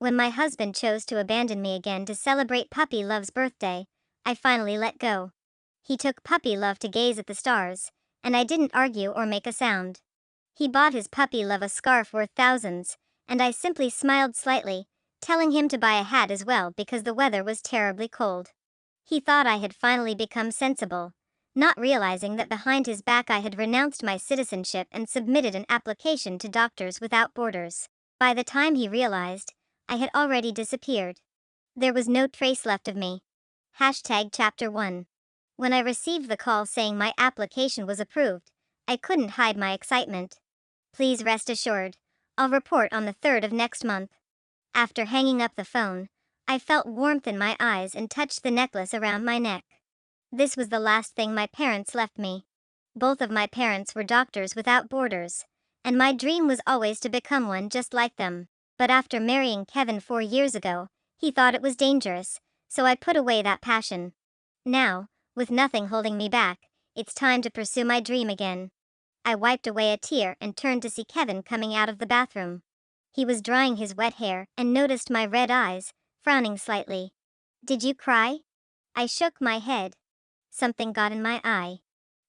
When my husband chose to abandon me again to celebrate Puppy Love's birthday, I finally let go. He took Puppy Love to gaze at the stars, and I didn't argue or make a sound. He bought his Puppy Love a scarf worth thousands, and I simply smiled slightly, telling him to buy a hat as well because the weather was terribly cold. He thought I had finally become sensible, not realizing that behind his back I had renounced my citizenship and submitted an application to Doctors Without Borders. By the time he realized, I had already disappeared. There was no trace left of me. Chapter 1. When I received the call saying my application was approved, I couldn't hide my excitement. Please rest assured, I'll report on the 3rd of next month. After hanging up the phone, I felt warmth in my eyes and touched the necklace around my neck. This was the last thing my parents left me. Both of my parents were Doctors Without Borders, and my dream was always to become one just like them. But after marrying Kevin 4 years ago, he thought it was dangerous, so I put away that passion. Now, with nothing holding me back, it's time to pursue my dream again. I wiped away a tear and turned to see Kevin coming out of the bathroom. He was drying his wet hair and noticed my red eyes, frowning slightly. "Did you cry?" I shook my head. Something got in my eye.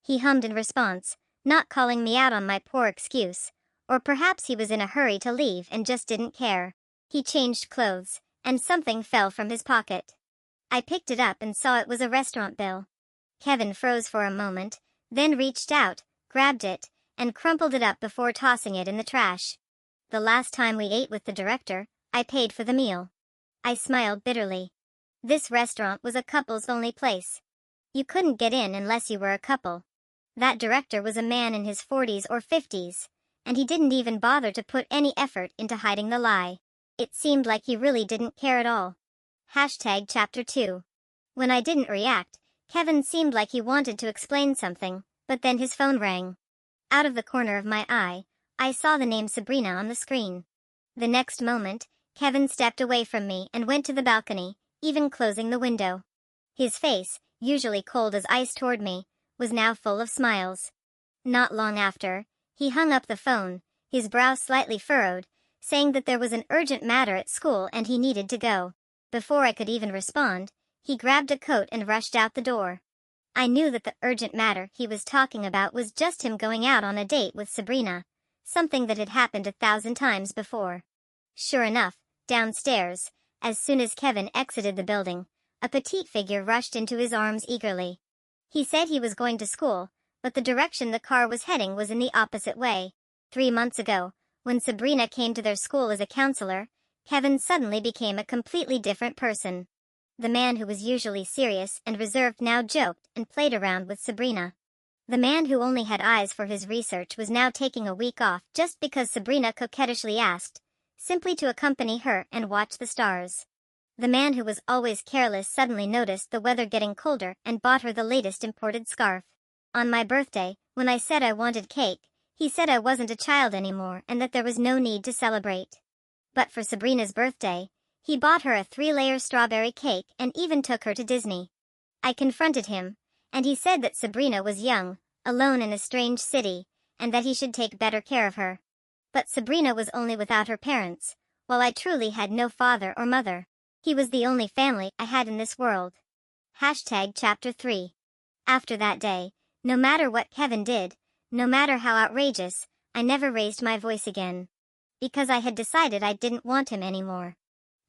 He hummed in response, not calling me out on my poor excuse, or perhaps he was in a hurry to leave and just didn't care. He changed clothes, and something fell from his pocket. I picked it up and saw it was a restaurant bill. Kevin froze for a moment, then reached out, grabbed it, and crumpled it up before tossing it in the trash. The last time we ate with the director, I paid for the meal. I smiled bitterly. This restaurant was a couples-only place. You couldn't get in unless you were a couple. That director was a man in his 40s or 50s, and he didn't even bother to put any effort into hiding the lie. It seemed like he really didn't care at all. Chapter 2. When I didn't react, Kevin seemed like he wanted to explain something, but then his phone rang. Out of the corner of my eye, I saw the name Sabrina on the screen. The next moment, Kevin stepped away from me and went to the balcony, even closing the window. His face, usually cold as ice toward me, was now full of smiles. Not long after, he hung up the phone, his brow slightly furrowed, saying that there was an urgent matter at school and he needed to go. Before I could even respond, he grabbed a coat and rushed out the door. I knew that the urgent matter he was talking about was just him going out on a date with Sabrina, something that had happened 1,000 times before. Sure enough, downstairs, as soon as Kevin exited the building, a petite figure rushed into his arms eagerly. He said he was going to school, but the direction the car was heading was in the opposite way. 3 months ago, when Sabrina came to their school as a counselor, Kevin suddenly became a completely different person. The man who was usually serious and reserved now joked and played around with Sabrina. The man who only had eyes for his research was now taking a week off just because Sabrina coquettishly asked, simply to accompany her and watch the stars. The man who was always careless suddenly noticed the weather getting colder and bought her the latest imported scarf. On my birthday, when I said I wanted cake, he said I wasn't a child anymore and that there was no need to celebrate. But for Sabrina's birthday, he bought her a 3-layer strawberry cake and even took her to Disney. I confronted him, and he said that Sabrina was young, alone in a strange city, and that he should take better care of her. But Sabrina was only without her parents, while I truly had no father or mother. He was the only family I had in this world. Chapter 3. After that day, no matter what Kevin did, no matter how outrageous, I never raised my voice again. Because I had decided I didn't want him anymore.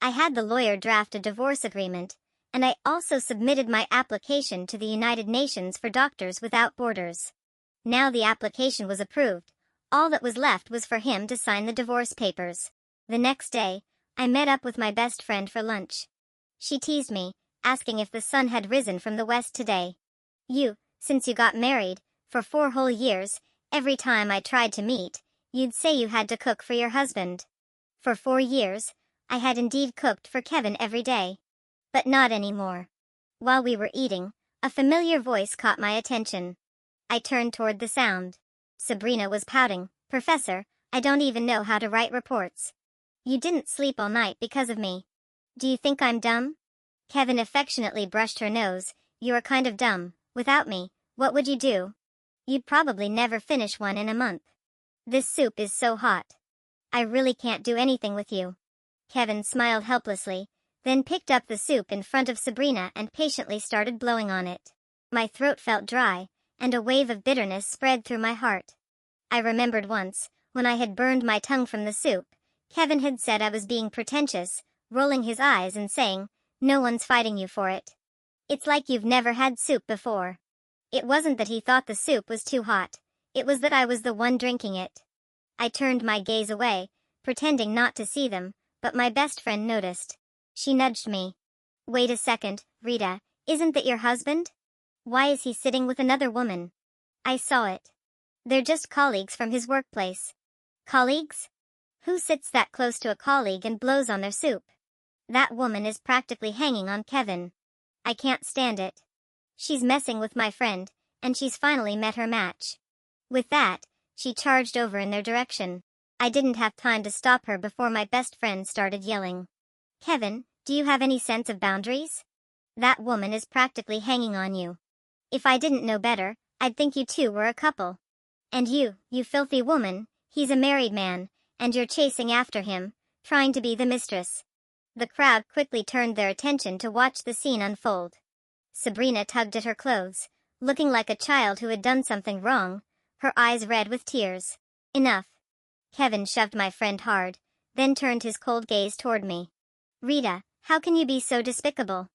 I had the lawyer draft a divorce agreement, and I also submitted my application to the United Nations for Doctors Without Borders. Now the application was approved, all that was left was for him to sign the divorce papers. The next day, I met up with my best friend for lunch. She teased me, asking if the sun had risen from the west today. Since you got married, for 4 whole years, every time I tried to meet, you'd say you had to cook for your husband. For 4 years, I had indeed cooked for Kevin every day. But not anymore. While we were eating, a familiar voice caught my attention. I turned toward the sound. Sabrina was pouting. "Professor, I don't even know how to write reports. You didn't sleep all night because of me. Do you think I'm dumb?" Kevin affectionately brushed her nose. "You're kind of dumb. Without me, what would you do? You'd probably never finish one in a month. This soup is so hot. I really can't do anything with you." Kevin smiled helplessly, then picked up the soup in front of Sabrina and patiently started blowing on it. My throat felt dry, and a wave of bitterness spread through my heart. I remembered once, when I had burned my tongue from the soup, Kevin had said I was being pretentious, rolling his eyes and saying, "No one's fighting you for it. It's like you've never had soup before." It wasn't that he thought the soup was too hot, it was that I was the one drinking it. I turned my gaze away, pretending not to see them, but my best friend noticed. She nudged me. "Wait a second, Rita, isn't that your husband? Why is he sitting with another woman?" I saw it. "They're just colleagues from his workplace." Colleagues? Who sits that close to a colleague and blows on their soup? That woman is practically hanging on Kevin. I can't stand it. She's messing with my friend, and she's finally met her match. With that, she charged over in their direction. I didn't have time to stop her before my best friend started yelling. "Kevin, do you have any sense of boundaries? That woman is practically hanging on you. If I didn't know better, I'd think you two were a couple. And you filthy woman, he's a married man, and you're chasing after him, trying to be the mistress." The crowd quickly turned their attention to watch the scene unfold. Sabrina tugged at her clothes, looking like a child who had done something wrong, her eyes red with tears. "Enough." Kevin shoved my friend hard, then turned his cold gaze toward me. "Rita, how can you be so despicable?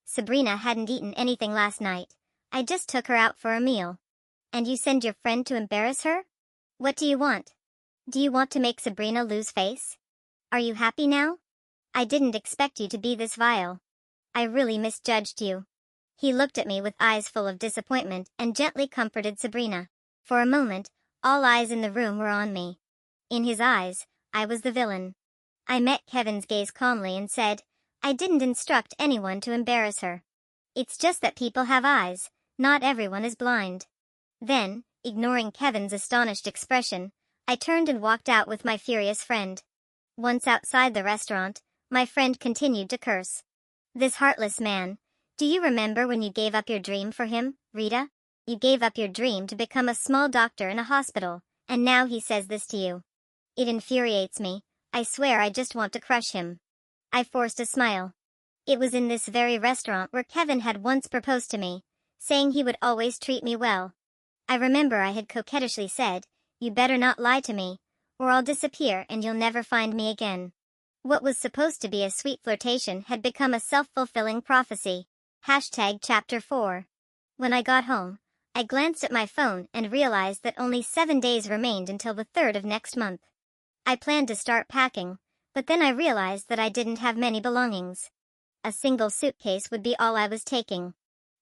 Sabrina hadn't eaten anything last night. I just took her out for a meal. And you send your friend to embarrass her? What do you want? Do you want to make Sabrina lose face? Are you happy now? I didn't expect you to be this vile. I really misjudged you." He looked at me with eyes full of disappointment and gently comforted Sabrina. For a moment, all eyes in the room were on me. In his eyes, I was the villain. I met Kevin's gaze calmly and said, "I didn't instruct anyone to embarrass her. It's just that people have eyes, not everyone is blind." Then, ignoring Kevin's astonished expression, I turned and walked out with my furious friend. Once outside the restaurant, my friend continued to curse. "This heartless man. Do you remember when you gave up your dream for him, Rita? You gave up your dream to become a small doctor in a hospital, and now he says this to you. It infuriates me. I swear I just want to crush him." I forced a smile. It was in this very restaurant where Kevin had once proposed to me, saying he would always treat me well. I remember I had coquettishly said, "You better not lie to me, or I'll disappear and you'll never find me again." What was supposed to be a sweet flirtation had become a self-fulfilling prophecy. Chapter 4. When I got home, I glanced at my phone and realized that only 7 days remained until the 3rd of next month. I planned to start packing, but then I realized that I didn't have many belongings. A single suitcase would be all I was taking.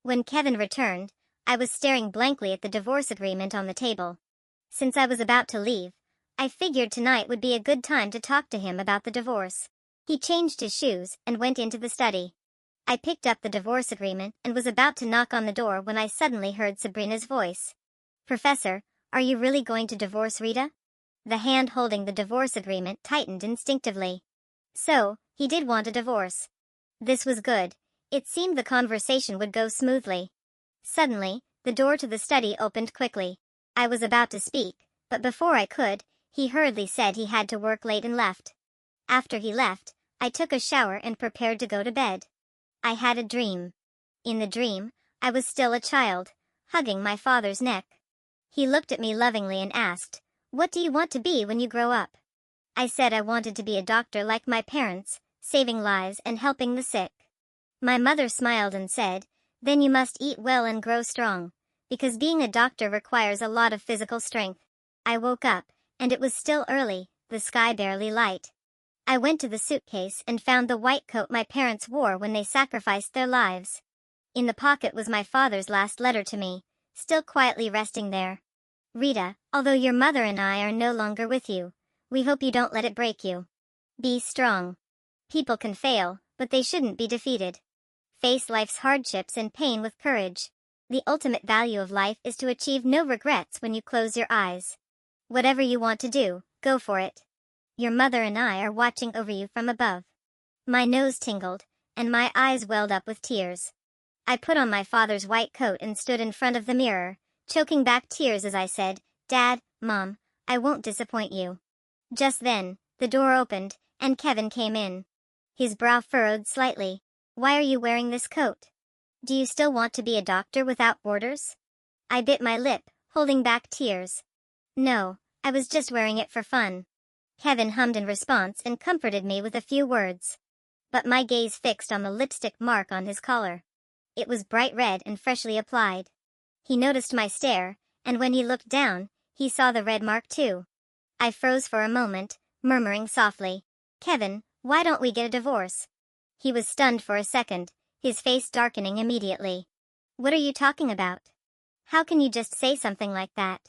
When Kevin returned, I was staring blankly at the divorce agreement on the table. Since I was about to leave, I figured tonight would be a good time to talk to him about the divorce. He changed his shoes and went into the study. I picked up the divorce agreement and was about to knock on the door when I suddenly heard Sabrina's voice. "Professor, are you really going to divorce Rita?" The hand holding the divorce agreement tightened instinctively. So, he did want a divorce. This was good. It seemed the conversation would go smoothly. Suddenly, the door to the study opened quickly. I was about to speak, but before I could, he hurriedly said he had to work late and left. After he left, I took a shower and prepared to go to bed. I had a dream. In the dream, I was still a child, hugging my father's neck. He looked at me lovingly and asked, "What do you want to be when you grow up?" I said I wanted to be a doctor like my parents, saving lives and helping the sick. My mother smiled and said, "Then you must eat well and grow strong, because being a doctor requires a lot of physical strength." I woke up, and it was still early, the sky barely light. I went to the suitcase and found the white coat my parents wore when they sacrificed their lives. In the pocket was my father's last letter to me, still quietly resting there. "Rita, although your mother and I are no longer with you, we hope you don't let it break you. Be strong. People can fail, but they shouldn't be defeated. Face life's hardships and pain with courage. The ultimate value of life is to achieve no regrets when you close your eyes. Whatever you want to do, go for it. Your mother and I are watching over you from above." My nose tingled, and my eyes welled up with tears. I put on my father's white coat and stood in front of the mirror, choking back tears as I said, "Dad, Mom, I won't disappoint you." Just then, the door opened, and Kevin came in. His brow furrowed slightly. Why are you wearing this coat? Do you still want to be a doctor without borders? I bit my lip, holding back tears. No, I was just wearing it for fun. Kevin hummed in response and comforted me with a few words. But my gaze fixed on the lipstick mark on his collar. It was bright red and freshly applied. He noticed my stare, and when he looked down, he saw the red mark too. I froze for a moment, murmuring softly, Kevin, why don't we get a divorce? He was stunned for a second, his face darkening immediately. What are you talking about? How can you just say something like that?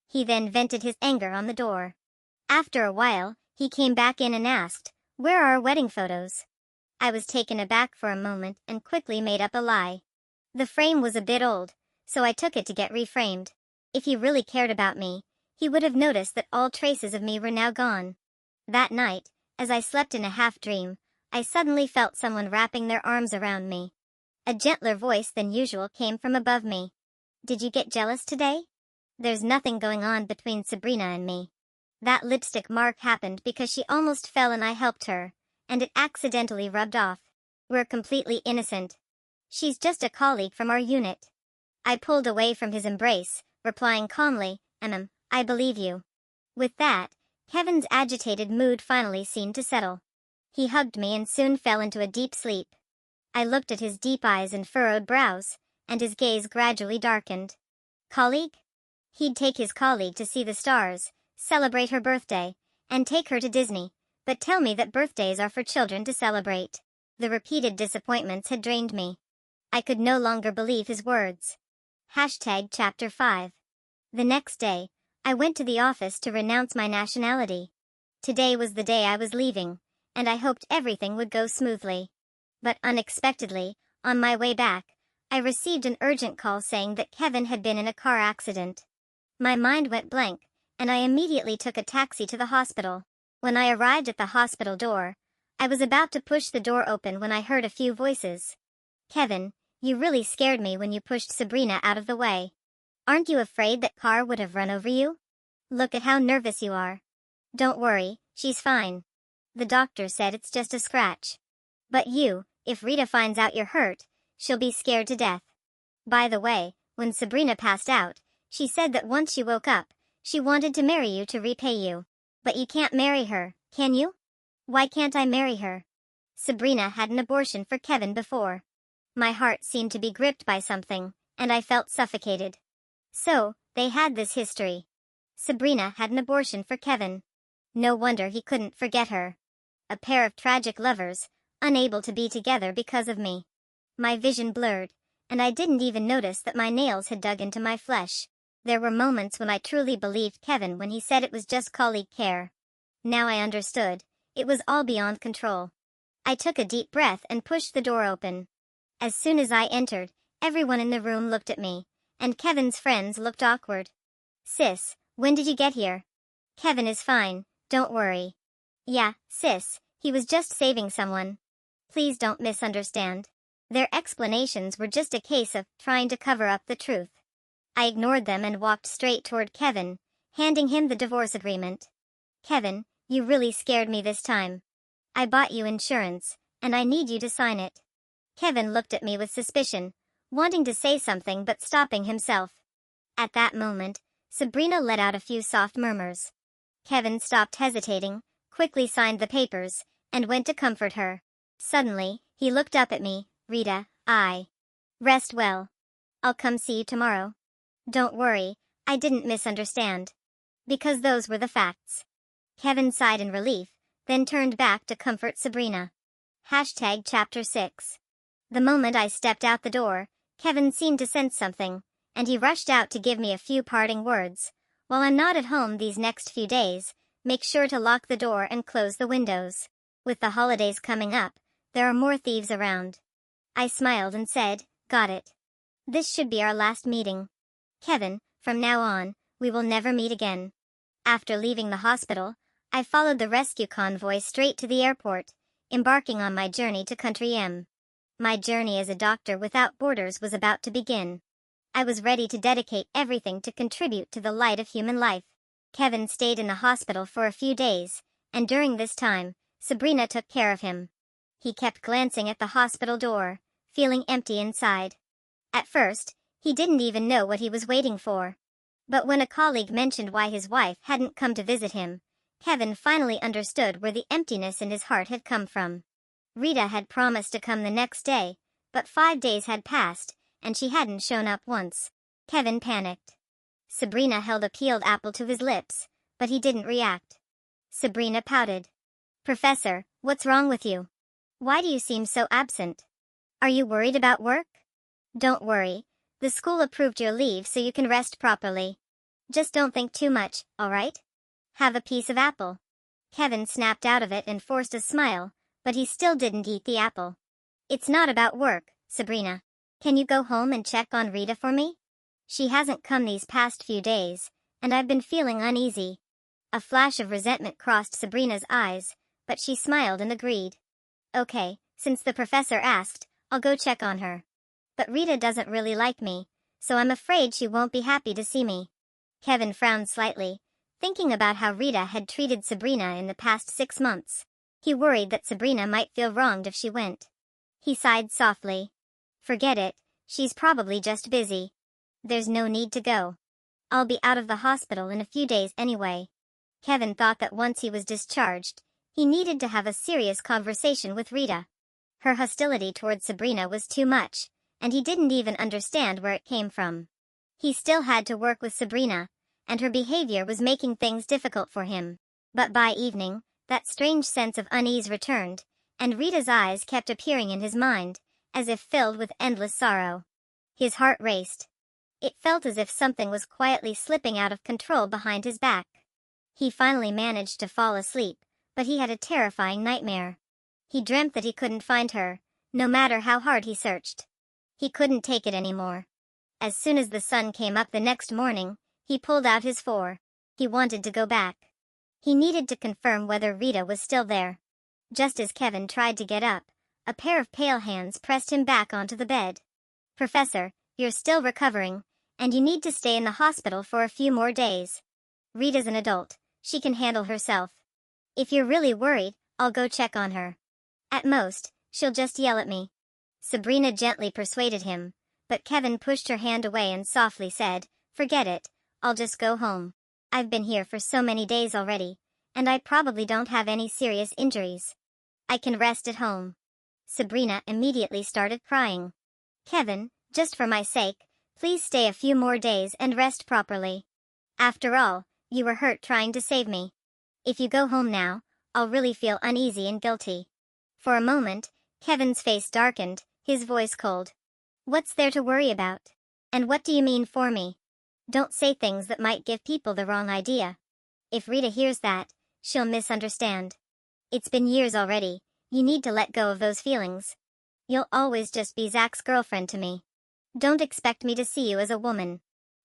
He then vented his anger on the door. After a while, he came back in and asked, where are our wedding photos? I was taken aback for a moment and quickly made up a lie. The frame was a bit old, so I took it to get reframed. If he really cared about me, he would have noticed that all traces of me were now gone. That night, as I slept in a half-dream, I suddenly felt someone wrapping their arms around me. A gentler voice than usual came from above me. Did you get jealous today? There's nothing going on between Sabrina and me. That lipstick mark happened because she almost fell and I helped her, and it accidentally rubbed off. We're completely innocent. She's just a colleague from our unit. I pulled away from his embrace, replying calmly, I believe you. With that, Kevin's agitated mood finally seemed to settle. He hugged me and soon fell into a deep sleep. I looked at his deep eyes and furrowed brows, and his gaze gradually darkened. Colleague? He'd take his colleague to see the stars, celebrate her birthday, and take her to Disney, but tell me that birthdays are for children to celebrate. The repeated disappointments had drained me. I could no longer believe his words. Chapter 5. The next day, I went to the office to renounce my nationality. Today was the day I was leaving, and I hoped everything would go smoothly. But unexpectedly, on my way back, I received an urgent call saying that Kevin had been in a car accident. My mind went blank, and I immediately took a taxi to the hospital. When I arrived at the hospital door, I was about to push the door open when I heard a few voices. Kevin, you really scared me when you pushed Sabrina out of the way. Aren't you afraid that car would have run over you? Look at how nervous you are. Don't worry, she's fine. The doctor said it's just a scratch. But you, if Rita finds out you're hurt, she'll be scared to death. By the way, when Sabrina passed out, she said that once she woke up, she wanted to marry you to repay you. But you can't marry her, can you? Why can't I marry her? Sabrina had an abortion for Kevin before. My heart seemed to be gripped by something, and I felt suffocated. So, they had this history. Sabrina had an abortion for Kevin. No wonder he couldn't forget her. A pair of tragic lovers, unable to be together because of me. My vision blurred, and I didn't even notice that my nails had dug into my flesh. There were moments when I truly believed Kevin when he said it was just colleague care. Now I understood, it was all beyond control. I took a deep breath and pushed the door open. As soon as I entered, everyone in the room looked at me, and Kevin's friends looked awkward. Sis, when did you get here? Kevin is fine, don't worry. Yeah, sis, he was just saving someone. Please don't misunderstand. Their explanations were just a case of trying to cover up the truth. I ignored them and walked straight toward Kevin, handing him the divorce agreement. Kevin, you really scared me this time. I bought you insurance, and I need you to sign it. Kevin looked at me with suspicion, wanting to say something but stopping himself. At that moment, Sabrina let out a few soft murmurs. Kevin stopped hesitating, quickly signed the papers, and went to comfort her. Suddenly, he looked up at me. Rita, rest well. I'll come see you tomorrow. Don't worry, I didn't misunderstand. Because those were the facts. Kevin sighed in relief, then turned back to comfort Sabrina. Chapter 6. The moment I stepped out the door, Kevin seemed to sense something, and he rushed out to give me a few parting words. While I'm not at home these next few days, make sure to lock the door and close the windows. With the holidays coming up, there are more thieves around. I smiled and said, got it. This should be our last meeting. Kevin, from now on, we will never meet again. After leaving the hospital, I followed the rescue convoy straight to the airport, embarking on my journey to Country M. My journey as a doctor without borders was about to begin. I was ready to dedicate everything to contribute to the light of human life. Kevin stayed in the hospital for a few days, and during this time, Sabrina took care of him. He kept glancing at the hospital door, feeling empty inside. At first, he didn't even know what he was waiting for. But when a colleague mentioned why his wife hadn't come to visit him, Kevin finally understood where the emptiness in his heart had come from. Rita had promised to come the next day, but 5 days had passed, and she hadn't shown up once. Kevin panicked. Sabrina held a peeled apple to his lips, but he didn't react. Sabrina pouted. "Professor, what's wrong with you? Why do you seem so absent? Are you worried about work?" "Don't worry. The school approved your leave so you can rest properly. Just don't think too much, alright? Have a piece of apple." Kevin snapped out of it and forced a smile, but he still didn't eat the apple. "It's not about work, Sabrina. Can you go home and check on Rita for me? She hasn't come these past few days, and I've been feeling uneasy." A flash of resentment crossed Sabrina's eyes, but she smiled and agreed. "Okay, since the professor asked, I'll go check on her. But Rita doesn't really like me, so I'm afraid she won't be happy to see me." Kevin frowned slightly, thinking about how Rita had treated Sabrina in the past 6 months. He worried that Sabrina might feel wronged if she went. He sighed softly. "Forget it, she's probably just busy. There's no need to go. I'll be out of the hospital in a few days anyway." Kevin thought that once he was discharged, he needed to have a serious conversation with Rita. Her hostility towards Sabrina was too much, and he didn't even understand where it came from. He still had to work with Sabrina, and her behavior was making things difficult for him. But by evening, that strange sense of unease returned, and Rita's eyes kept appearing in his mind, as if filled with endless sorrow. His heart raced. It felt as if something was quietly slipping out of control behind his back. He finally managed to fall asleep, but he had a terrifying nightmare. He dreamt that he couldn't find her, no matter how hard he searched. He couldn't take it anymore. As soon as the sun came up the next morning, he pulled out his 4. He wanted to go back. He needed to confirm whether Rita was still there. Just as Kevin tried to get up, a pair of pale hands pressed him back onto the bed. "Professor, you're still recovering, and you need to stay in the hospital for a few more days. Rita's an adult, she can handle herself. If you're really worried, I'll go check on her. At most, she'll just yell at me." Sabrina gently persuaded him, but Kevin pushed her hand away and softly said, "Forget it, I'll just go home. I've been here for so many days already, and I probably don't have any serious injuries. I can rest at home." Sabrina immediately started crying. "Kevin, just for my sake, please stay a few more days and rest properly. After all, you were hurt trying to save me. If you go home now, I'll really feel uneasy and guilty." For a moment, Kevin's face darkened, his voice cold. "What's there to worry about? And what do you mean for me? Don't say things that might give people the wrong idea. If Rita hears that, she'll misunderstand. It's been years already, you need to let go of those feelings. You'll always just be Zach's girlfriend to me. Don't expect me to see you as a woman."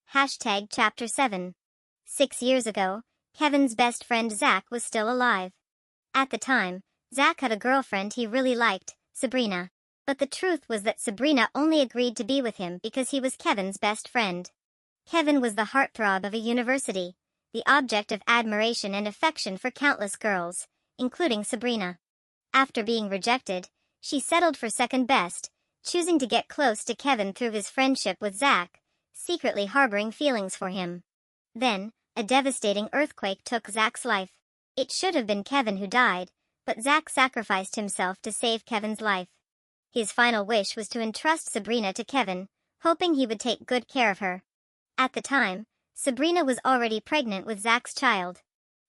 Chapter 7. 6 years ago, Kevin's best friend Zach was still alive. At the time, Zach had a girlfriend he really liked, Sabrina. But the truth was that Sabrina only agreed to be with him because he was Kevin's best friend. Kevin was the heartthrob of a university, the object of admiration and affection for countless girls, including Sabrina. After being rejected, she settled for second best, choosing to get close to Kevin through his friendship with Zach, secretly harboring feelings for him. Then, a devastating earthquake took Zach's life. It should have been Kevin who died, but Zach sacrificed himself to save Kevin's life. His final wish was to entrust Sabrina to Kevin, hoping he would take good care of her. At the time, Sabrina was already pregnant with Zach's child.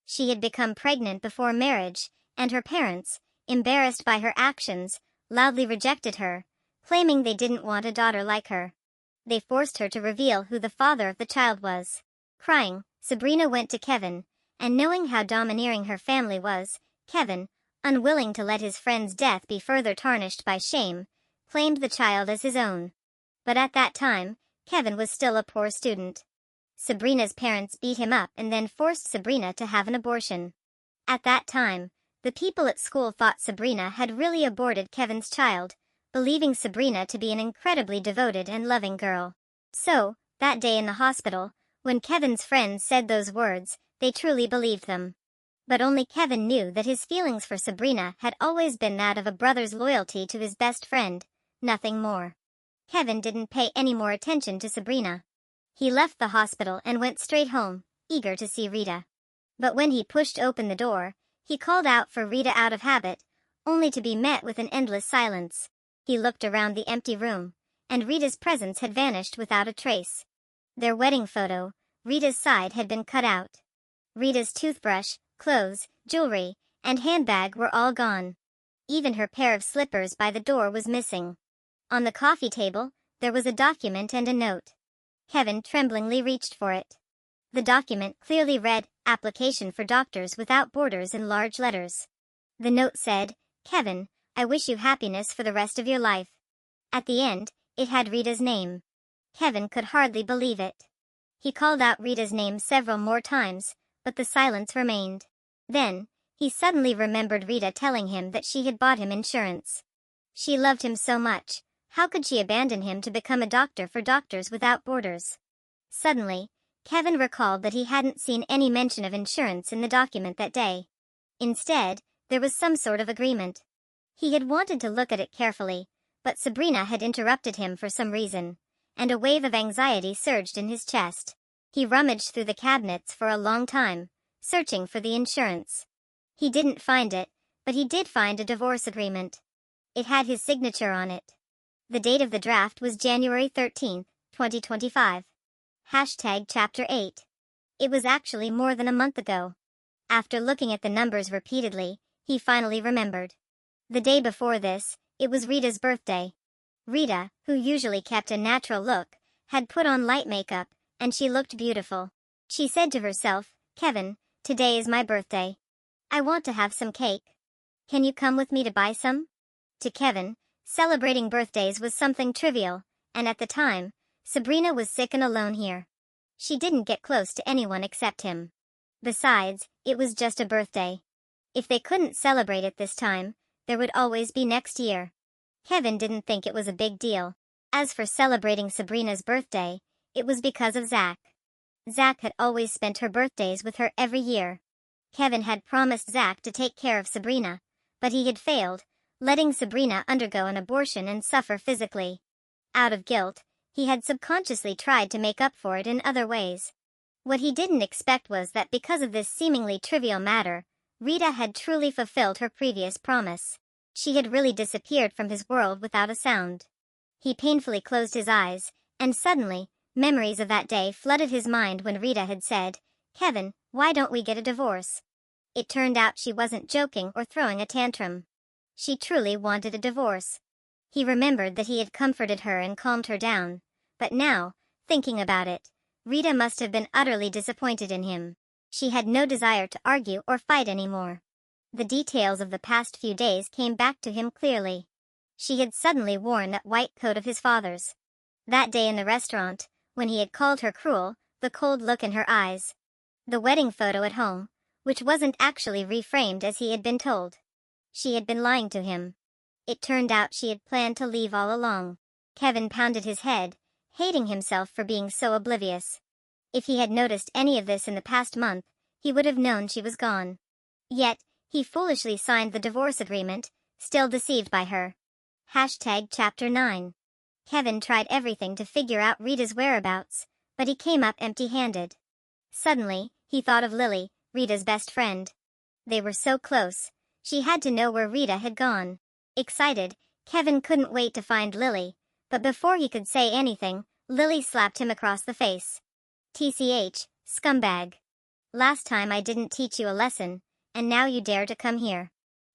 She had become pregnant before marriage, and her parents, embarrassed by her actions, loudly rejected her, claiming they didn't want a daughter like her. They forced her to reveal who the father of the child was. Crying, Sabrina went to Kevin, and knowing how domineering her family was, Kevin, unwilling to let his friend's death be further tarnished by shame, claimed the child as his own. But at that time, Kevin was still a poor student. Sabrina's parents beat him up and then forced Sabrina to have an abortion. At that time, the people at school thought Sabrina had really aborted Kevin's child, believing Sabrina to be an incredibly devoted and loving girl. So, that day in the hospital, when Kevin's friends said those words, they truly believed them. But only Kevin knew that his feelings for Sabrina had always been that of a brother's loyalty to his best friend, nothing more. Kevin didn't pay any more attention to Sabrina. He left the hospital and went straight home, eager to see Rita. But when he pushed open the door, he called out for Rita out of habit, only to be met with an endless silence. He looked around the empty room, and Rita's presence had vanished without a trace. Their wedding photo, Rita's side had been cut out. Rita's toothbrush, clothes, jewelry, and handbag were all gone. Even her pair of slippers by the door was missing. On the coffee table, there was a document and a note. Kevin tremblingly reached for it. The document clearly read, "Application for Doctors Without Borders" in large letters. The note said, "Kevin, I wish you happiness for the rest of your life." At the end, it had Rita's name. Kevin could hardly believe it. He called out Rita's name several more times, but the silence remained. Then, he suddenly remembered Rita telling him that she had bought him insurance. She loved him so much, how could she abandon him to become a doctor for Doctors Without Borders? Suddenly, Kevin recalled that he hadn't seen any mention of insurance in the document that day. Instead, there was some sort of agreement. He had wanted to look at it carefully, but Sabrina had interrupted him for some reason, and a wave of anxiety surged in his chest. He rummaged through the cabinets for a long time, searching for the insurance. He didn't find it, but he did find a divorce agreement. It had his signature on it. The date of the draft was January 13, 2025. Chapter 8. It was actually more than a month ago. After looking at the numbers repeatedly, he finally remembered. The day before this, it was Rita's birthday. Rita, who usually kept a natural look, had put on light makeup, and she looked beautiful. She said to herself, "Kevin, today is my birthday. I want to have some cake. Can you come with me to buy some?" To Kevin, celebrating birthdays was something trivial, and at the time, Sabrina was sick and alone here. She didn't get close to anyone except him. Besides, it was just a birthday. If they couldn't celebrate it this time, there would always be next year. Kevin didn't think it was a big deal. As for celebrating Sabrina's birthday, it was because of Zach. Zach had always spent her birthdays with her every year. Kevin had promised Zach to take care of Sabrina, but he had failed, letting Sabrina undergo an abortion and suffer physically. Out of guilt, he had subconsciously tried to make up for it in other ways. What he didn't expect was that because of this seemingly trivial matter, Rita had truly fulfilled her previous promise. She had really disappeared from his world without a sound. He painfully closed his eyes, and suddenly, memories of that day flooded his mind when Rita had said, "Kevin, why don't we get a divorce?" It turned out she wasn't joking or throwing a tantrum. She truly wanted a divorce. He remembered that he had comforted her and calmed her down, but now, thinking about it, Rita must have been utterly disappointed in him. She had no desire to argue or fight anymore. The details of the past few days came back to him clearly. She had suddenly worn that white coat of his father's. That day in the restaurant, when he had called her cruel, the cold look in her eyes. The wedding photo at home, which wasn't actually reframed as he had been told. She had been lying to him. It turned out she had planned to leave all along. Kevin pounded his head, hating himself for being so oblivious. If he had noticed any of this in the past month, he would have known she was gone. Yet, he foolishly signed the divorce agreement, still deceived by her. Chapter 9. Kevin tried everything to figure out Rita's whereabouts, but he came up empty-handed. Suddenly, he thought of Lily, Rita's best friend. They were so close. She had to know where Rita had gone. Excited, Kevin couldn't wait to find Lily, but before he could say anything, Lily slapped him across the face. "TCH, scumbag. Last time I didn't teach you a lesson, and now you dare to come here."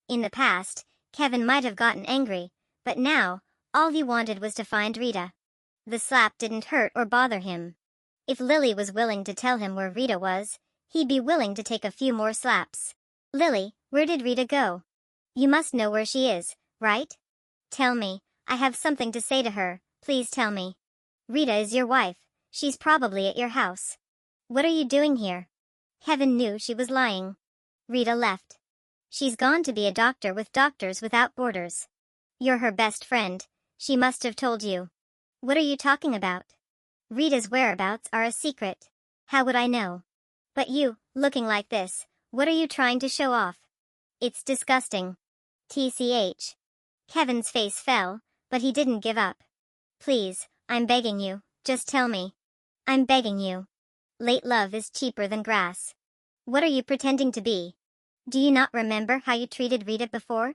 In the past, Kevin might have gotten angry, but now, all he wanted was to find Rita. The slap didn't hurt or bother him. If Lily was willing to tell him where Rita was, he'd be willing to take a few more slaps. "Lily, where did Rita go? You must know where she is, right? Tell me, I have something to say to her, please tell me. Rita is your wife, she's probably at your house. What are you doing here?" Kevin knew she was lying. Rita left. She's gone to be a doctor with Doctors Without Borders. You're her best friend, she must have told you. What are you talking about? Rita's whereabouts are a secret. How would I know? But you, looking like this, What are you trying to show off? It's disgusting. TCH. Kevin's face fell, but he didn't give up. Please, I'm begging you, just tell me. I'm begging you. Late love is cheaper than grass. What are you pretending to be? Do you not remember how you treated Rita before?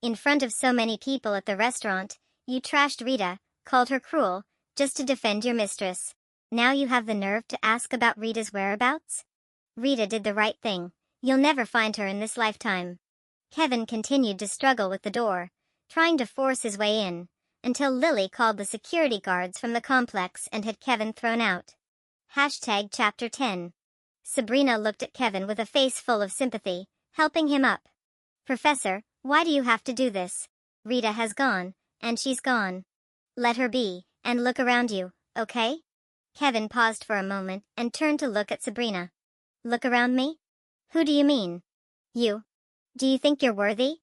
In front of so many people at the restaurant, you trashed Rita, called her cruel, just to defend your mistress. Now you have the nerve to ask about Rita's whereabouts? Rita did the right thing. You'll never find her in this lifetime. Kevin continued to struggle with the door, trying to force his way in, until Lily called the security guards from the complex and had Kevin thrown out. Hashtag Chapter 10. Sabrina looked at Kevin with a face full of sympathy, helping him up. Professor, why do you have to do this? Rita has gone, and she's gone. Let her be, and look around you, okay? Kevin paused for a moment and turned to look at Sabrina. Look around me? Who do you mean? You. Do you think you're worthy?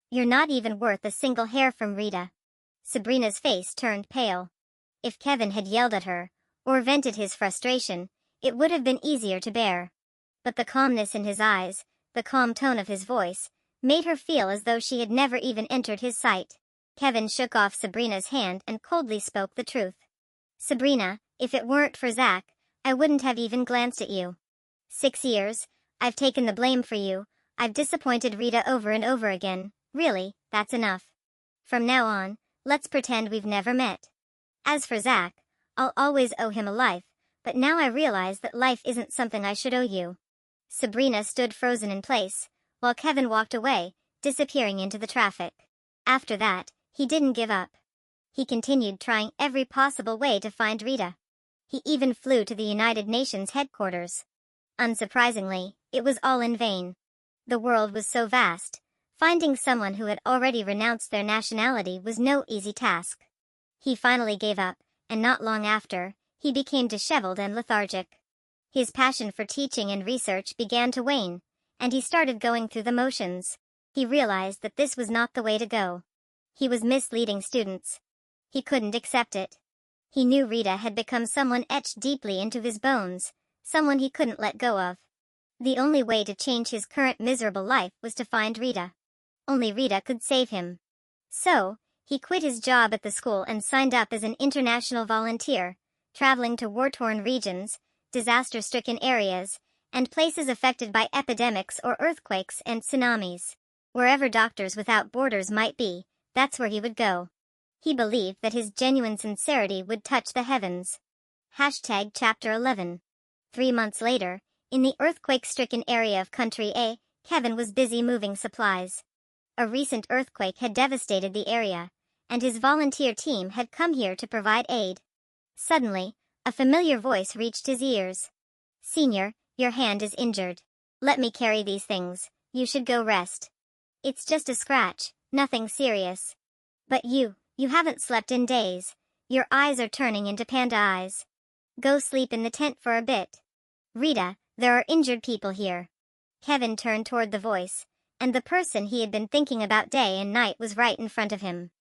You're not even worth a single hair from Rita. Sabrina's face turned pale. If Kevin had yelled at her, or vented his frustration, it would have been easier to bear. But the calmness in his eyes, the calm tone of his voice, made her feel as though she had never even entered his sight. Kevin shook off Sabrina's hand and coldly spoke the truth. Sabrina, if it weren't for Zach, I wouldn't have even glanced at you. 6 years, I've taken the blame for you, I've disappointed Rita over and over again, really, that's enough. From now on, let's pretend we've never met. As for Zach, I'll always owe him a life, but now I realize that life isn't something I should owe you. Sabrina stood frozen in place, while Kevin walked away, disappearing into the traffic. After that, he didn't give up. He continued trying every possible way to find Rita. He even flew to the United Nations headquarters. Unsurprisingly, it was all in vain. The world was so vast. Finding someone who had already renounced their nationality was no easy task. He finally gave up, and not long after, he became disheveled and lethargic. His passion for teaching and research began to wane, and he started going through the motions. He realized that this was not the way to go. He was misleading students. He couldn't accept it. He knew Rita had become someone etched deeply into his bones, someone he couldn't let go of. The only way to change his current miserable life was to find Rita. Only Rita could save him. So, he quit his job at the school and signed up as an international volunteer, traveling to war-torn regions, disaster-stricken areas, and places affected by epidemics or earthquakes and tsunamis. Wherever Doctors Without Borders might be, that's where he would go. He believed that his genuine sincerity would touch the heavens. Hashtag Chapter 11. 3 months later, in the earthquake-stricken area of Country A, Kevin was busy moving supplies. A recent earthquake had devastated the area, and his volunteer team had come here to provide aid. Suddenly, a familiar voice reached his ears. Senior, your hand is injured. Let me carry these things, you should go rest. It's just a scratch, nothing serious. But you haven't slept in days. Your eyes are turning into panda eyes. Go sleep in the tent for a bit. Rita, there are injured people here. Kevin turned toward the voice, and the person he had been thinking about day and night was right in front of him.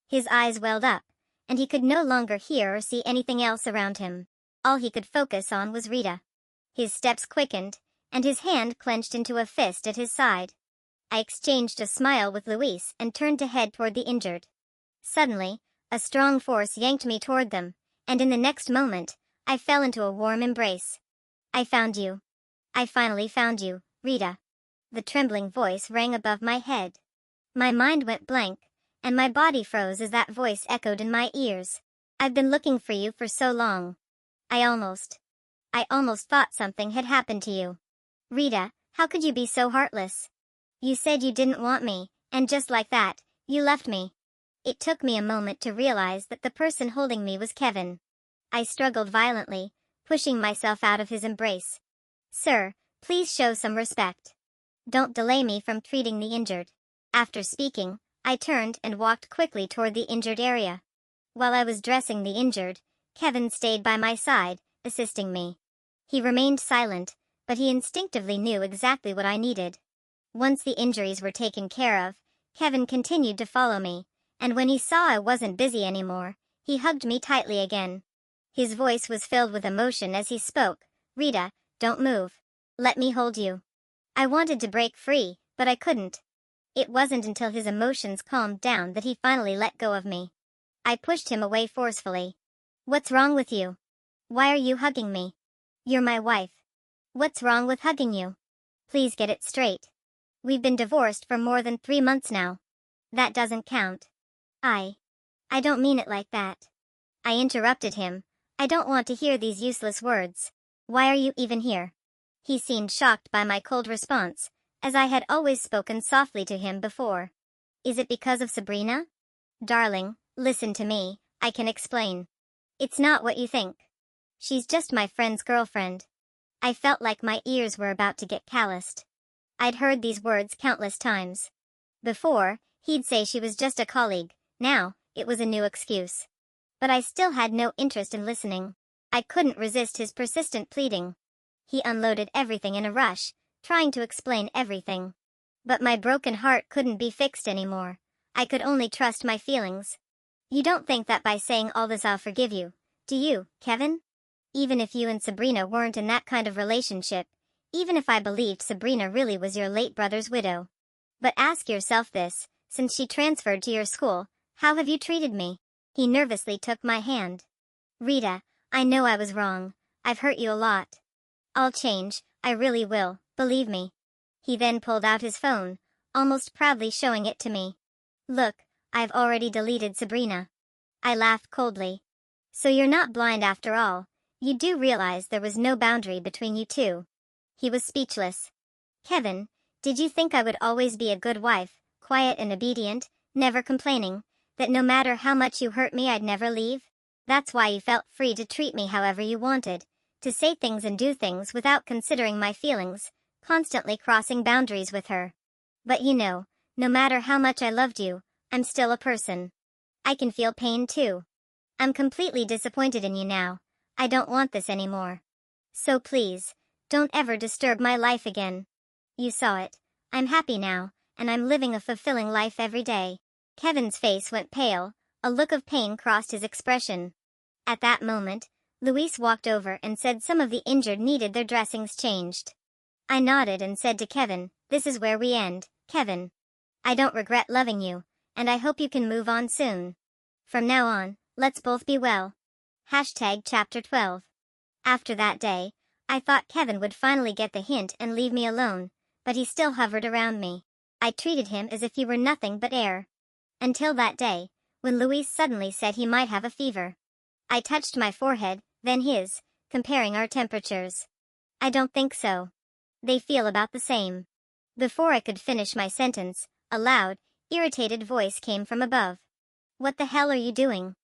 His eyes welled up, and he could no longer hear or see anything else around him. All he could focus on was Rita. His steps quickened, and his hand clenched into a fist at his side. I exchanged a smile with Luis and turned to head toward the injured. Suddenly, a strong force yanked me toward them, and in the next moment, I fell into a warm embrace. I found you. I finally found you, Rita. The trembling voice rang above my head. My mind went blank, and my body froze as that voice echoed in my ears. I've been looking for you for so long. I almost thought something had happened to you. Rita, how could you be so heartless? You said you didn't want me, and just like that, you left me. It took me a moment to realize that the person holding me was Kevin. I struggled violently, pushing myself out of his embrace. Sir, please show some respect. Don't delay me from treating the injured. After speaking, I turned and walked quickly toward the injured area. While I was dressing the injured, Kevin stayed by my side, assisting me. He remained silent, but he instinctively knew exactly what I needed. Once the injuries were taken care of, Kevin continued to follow me, and when he saw I wasn't busy anymore, he hugged me tightly again. His voice was filled with emotion as he spoke. Rita, don't move. Let me hold you. I wanted to break free, but I couldn't. It wasn't until his emotions calmed down that he finally let go of me. I pushed him away forcefully. What's wrong with you? Why are you hugging me? You're my wife. What's wrong with hugging you? Please get it straight. We've been divorced for more than 3 months now. That doesn't count. I don't mean it like that. I interrupted him. I don't want to hear these useless words. Why are you even here? He seemed shocked by my cold response, as I had always spoken softly to him before. Is it because of Sabrina? Darling, listen to me, I can explain. It's not what you think. She's just my friend's girlfriend. I felt like my ears were about to get calloused. I'd heard these words countless times. Before, he'd say she was just a colleague. Now, it was a new excuse. But I still had no interest in listening. I couldn't resist his persistent pleading. He unloaded everything in a rush, trying to explain everything. But my broken heart couldn't be fixed anymore. I could only trust my feelings. You don't think that by saying all this I'll forgive you, do you, Kevin? Even if you and Sabrina weren't in that kind of relationship, even if I believed Sabrina really was your late brother's widow. But ask yourself this, since she transferred to your school, how have you treated me? He nervously took my hand. Rita, I know I was wrong. I've hurt you a lot. I'll change, I really will, believe me. He then pulled out his phone, almost proudly showing it to me. Look, I've already deleted Sabrina. I laughed coldly. So you're not blind after all. You do realize there was no boundary between you two. He was speechless. Kevin, did you think I would always be a good wife, quiet and obedient, never complaining, that no matter how much you hurt me I'd never leave? That's why you felt free to treat me however you wanted, to say things and do things without considering my feelings, constantly crossing boundaries with her. But you know, no matter how much I loved you, I'm still a person. I can feel pain too. I'm completely disappointed in you now. I don't want this anymore. So please, don't ever disturb my life again. You saw it. I'm happy now, and I'm living a fulfilling life every day. Kevin's face went pale, a look of pain crossed his expression. At that moment, Luis walked over and said some of the injured needed their dressings changed. I nodded and said to Kevin, this is where we end, Kevin. I don't regret loving you, and I hope you can move on soon. From now on, let's both be well. Chapter 12. After that day, I thought Kevin would finally get the hint and leave me alone, but he still hovered around me. I treated him as if he were nothing but air. Until that day, when Luis suddenly said he might have a fever. I touched my forehead, then his, comparing our temperatures. I don't think so. They feel about the same. Before I could finish my sentence, a loud, irritated voice came from above. What the hell are you doing?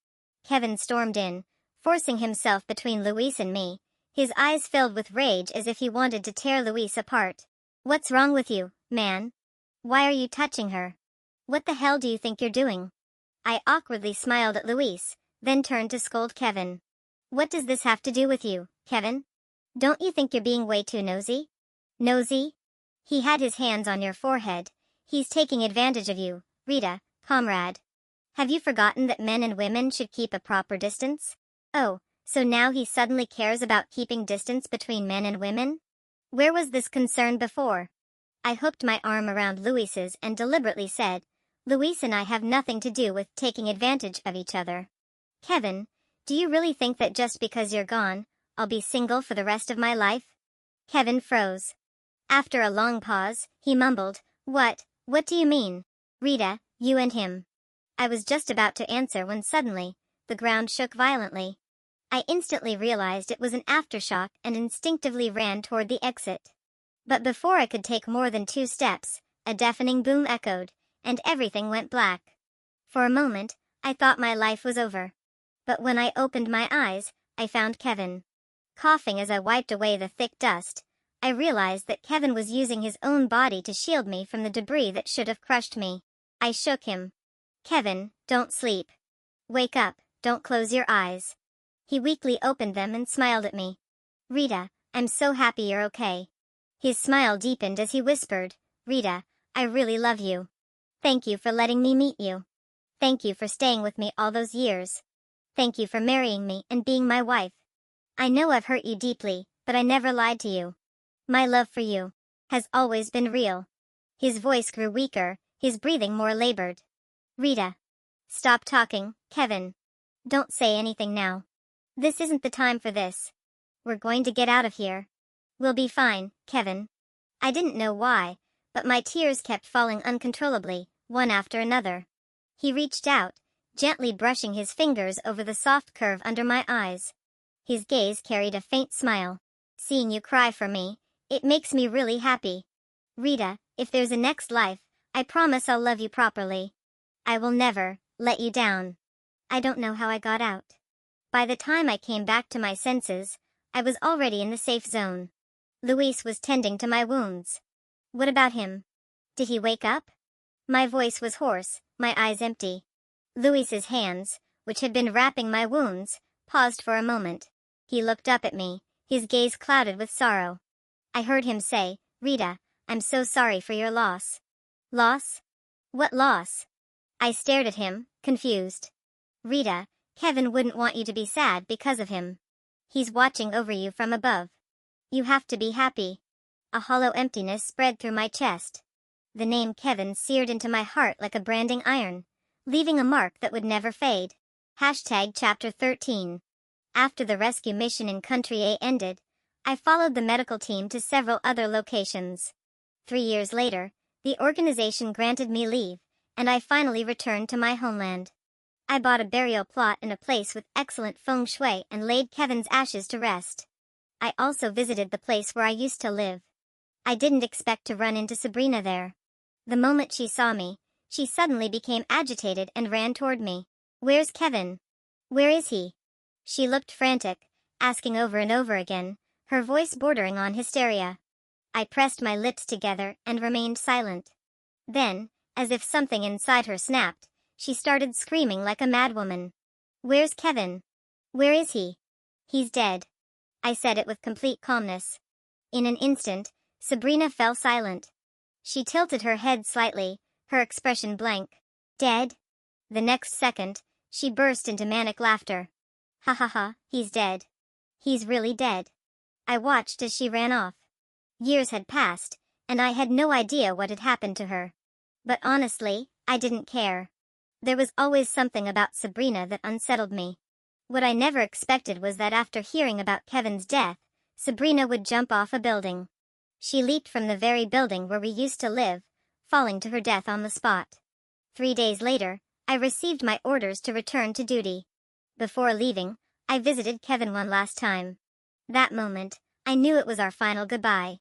Kevin stormed in, forcing himself between Luis and me, his eyes filled with rage as if he wanted to tear Luis apart. What's wrong with you, man? Why are you touching her? What the hell do you think you're doing? I awkwardly smiled at Luis, then turned to scold Kevin. What does this have to do with you, Kevin? Don't you think you're being way too nosy? Nosy? He had his hands on your forehead. He's taking advantage of you, Rita, comrade. Have you forgotten that men and women should keep a proper distance? Oh, so now he suddenly cares about keeping distance between men and women? Where was this concern before? I hooked my arm around Luis's and deliberately said, Luis and I have nothing to do with taking advantage of each other. Kevin, do you really think that just because you're gone, I'll be single for the rest of my life? Kevin froze. After a long pause, he mumbled, What do you mean? Rita, you and him. I was just about to answer when suddenly, the ground shook violently. I instantly realized it was an aftershock and instinctively ran toward the exit. But before I could take more than 2 steps, a deafening boom echoed, and everything went black. For a moment, I thought my life was over. But when I opened my eyes, I found Kevin. Coughing as I wiped away the thick dust, I realized that Kevin was using his own body to shield me from the debris that should have crushed me. I shook him. Kevin, don't sleep. Wake up, don't close your eyes. He weakly opened them and smiled at me. Rita, I'm so happy you're okay. His smile deepened as he whispered, Rita, I really love you. Thank you for letting me meet you. Thank you for staying with me all those years. Thank you for marrying me and being my wife. I know I've hurt you deeply, but I never lied to you. My love for you. has always been real. His voice grew weaker, his breathing more labored. Rita. Stop talking, Kevin. Don't say anything now. This isn't the time for this. We're going to get out of here. We'll be fine, Kevin. I didn't know why, but my tears kept falling uncontrollably, one after another. He reached out, gently brushing his fingers over the soft curve under my eyes. His gaze carried a faint smile. Seeing you cry for me, it makes me really happy. Rita, if there's a next life, I promise I'll love you properly. I will never let you down. I don't know how I got out. By the time I came back to my senses, I was already in the safe zone. Luis was tending to my wounds. What about him? Did he wake up? My voice was hoarse, my eyes empty. Luis's hands, which had been wrapping my wounds, paused for a moment. He looked up at me, his gaze clouded with sorrow. I heard him say, Rita, I'm so sorry for your loss. Loss? What loss? I stared at him, confused. Rita, Kevin wouldn't want you to be sad because of him. He's watching over you from above. You have to be happy. A hollow emptiness spread through my chest. The name Kevin seared into my heart like a branding iron, leaving a mark that would never fade. Chapter 13. After the rescue mission in Country A ended, I followed the medical team to several other locations. 3 years later, the organization granted me leave, and I finally returned to my homeland. I bought a burial plot in a place with excellent feng shui and laid Kevin's ashes to rest. I also visited the place where I used to live. I didn't expect to run into Sabrina there. The moment she saw me, she suddenly became agitated and ran toward me. Where's Kevin? Where is he? She looked frantic, asking over and over again, her voice bordering on hysteria. I pressed my lips together and remained silent. Then, as if something inside her snapped, she started screaming like a madwoman. Where's Kevin? Where is he? He's dead. I said it with complete calmness. In an instant, Sabrina fell silent. She tilted her head slightly, her expression blank. Dead? The next second, she burst into manic laughter. Ha ha ha, he's dead. He's really dead. I watched as she ran off. Years had passed, and I had no idea what had happened to her. But honestly, I didn't care. There was always something about Sabrina that unsettled me. What I never expected was that after hearing about Kevin's death, Sabrina would jump off a building. She leaped from the very building where we used to live, falling to her death on the spot. 3 days later, I received my orders to return to duty. Before leaving, I visited Kevin one last time. That moment, I knew it was our final goodbye.